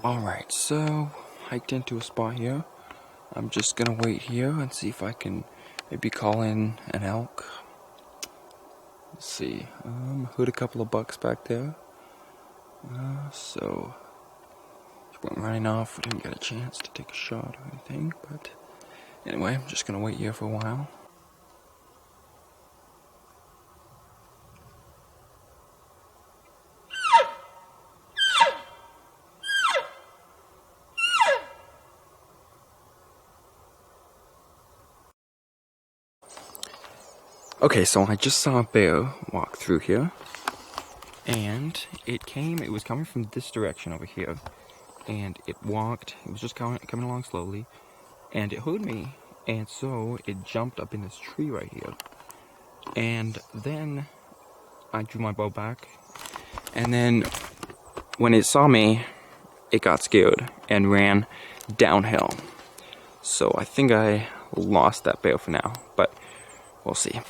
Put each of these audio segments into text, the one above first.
Alright, so hiked into a spot here. I'm just gonna wait here and see if I can maybe call in an elk. Let's see. Heard a couple of bucks back there. So just went running off. We didn't get a chance to take a shot or anything, but anyway, I'm just gonna wait here for a while. Okay, so I just saw a bear walk through here, and it was coming from this direction over here, and it was just coming along slowly, and it heard me, and so it jumped up in this tree right here, and then I drew my bow back, and then when it saw me, it got scared and ran downhill. So I think I lost that bear for now, but we'll see.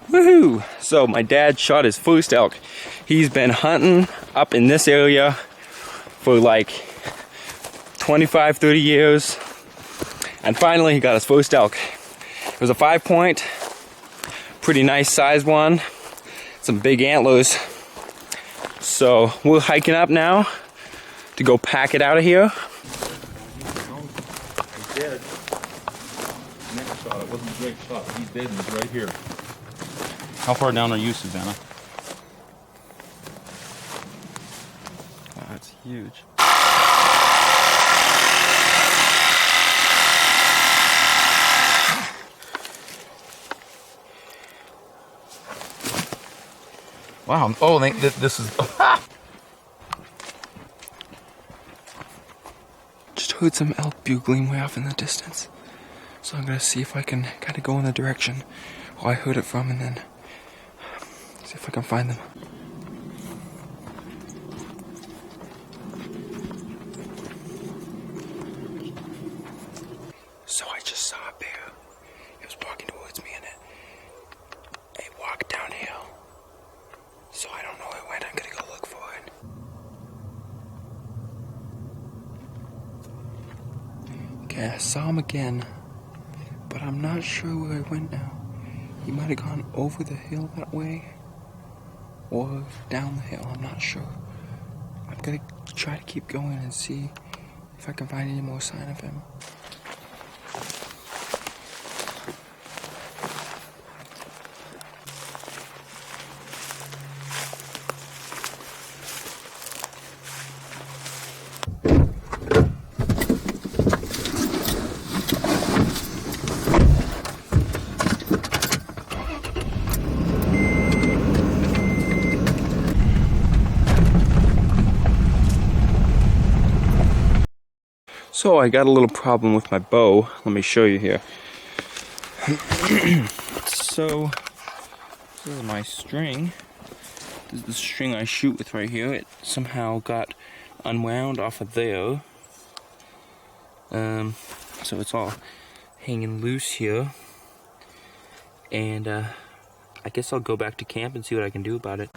Woohoo! So my dad shot his first elk. He's been hunting up in this area for like 25, 30 years. And finally he got his first elk. It was a 5-point, pretty nice sized one. Some big antlers. So we're hiking up now to go pack it out of here. He's dead. Next shot, it wasn't a great shot. He's dead and he's right here. How far down are you, Susanna? Wow, that's huge. Wow. Oh, this is... Just heard some elk bugling way off in the distance. So I'm gonna see if I can kind of go in the direction where I heard it from and then see if I can find them. So I just saw a bear. It was walking towards me and it walked downhill. So I don't know where it went. I'm gonna go look for it. Okay, I saw him again, but I'm not sure where he went now. He might have gone over the hill that way or down the hill, I'm not sure. I'm gonna try to keep going and see if I can find any more sign of him. So I got a little problem with my bow. Let me show you here. So this is my string. This is the string I shoot with right here. It somehow got unwound off of there. So it's all hanging loose here. And I guess I'll go back to camp and see what I can do about it.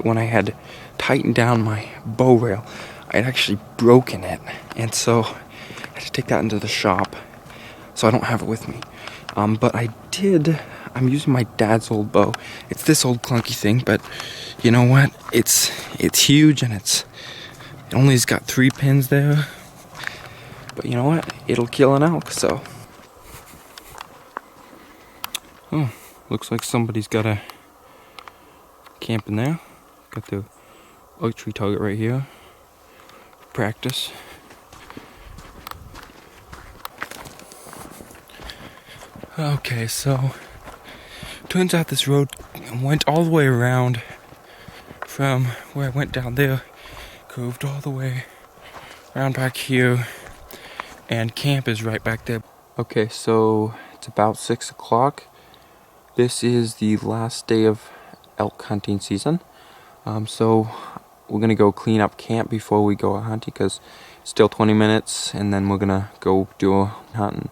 When I had tightened down my bow rail, I had actually broken it, and so I had to take that into the shop, so I don't have it with me. But I'm using my dad's old bow. It's this old clunky thing, but you know what? It's huge, and it only's got 3 pins there. But you know what? It'll kill an elk, so. Oh, looks like somebody's got a camp in there. Got the archery target right here. Practice. Okay, so turns out this road went all the way around from where I went down there, curved all the way around back here, and camp is right back there. Okay, so it's about 6 o'clock. This is the last day of elk hunting season. So we're gonna go clean up camp before we go hunting because it's still 20 minutes, and then we're gonna go do a hunting.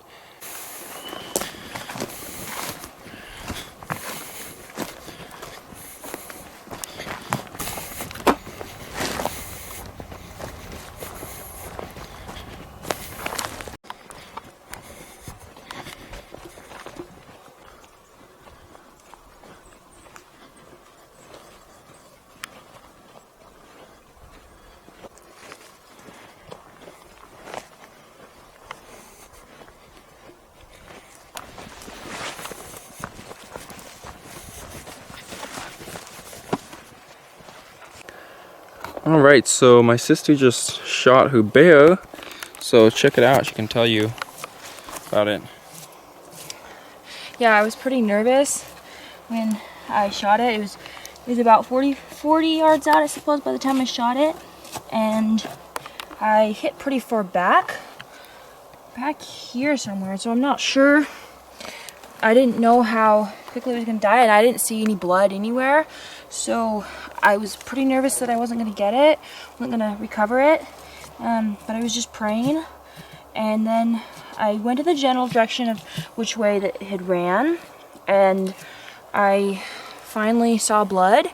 Alright, so my sister just shot her bear, so check it out, she can tell you about it. Yeah, I was pretty nervous when I shot it. It was about 40 yards out, I suppose, by the time I shot it. And I hit pretty far back here somewhere, so I'm not sure. I didn't know how quickly it was going to die, and I didn't see any blood anywhere. So I was pretty nervous that I wasn't going to get it, wasn't going to recover it. But I was just praying. And then I went to the general direction of which way that it had ran. And I finally saw blood.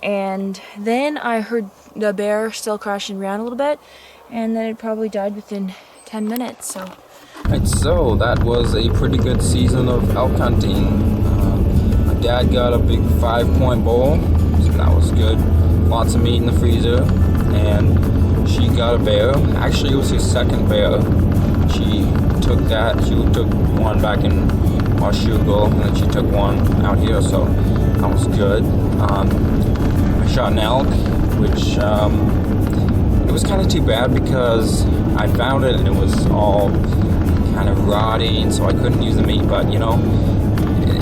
And then I heard the bear still crashing around a little bit. And then it probably died within 10 minutes, so. Right, so that was a pretty good season of elk hunting. My dad got a big 5-point bowl, so that was good. Lots of meat in the freezer, and she got a bear. Actually, it was her second bear. She took one back in Washougal, and then she took one out here, so that was good. I shot an elk, which it was kind of too bad because I found it and it was all kind of rotting, so I couldn't use the meat, but you know,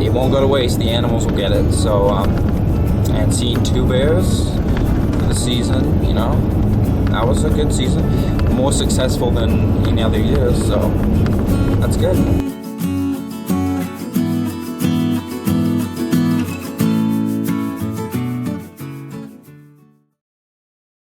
it won't go to waste. The animals will get it. So and seeing 2 bears for the season, you know, that was a good season, more successful than any other year, so that's good.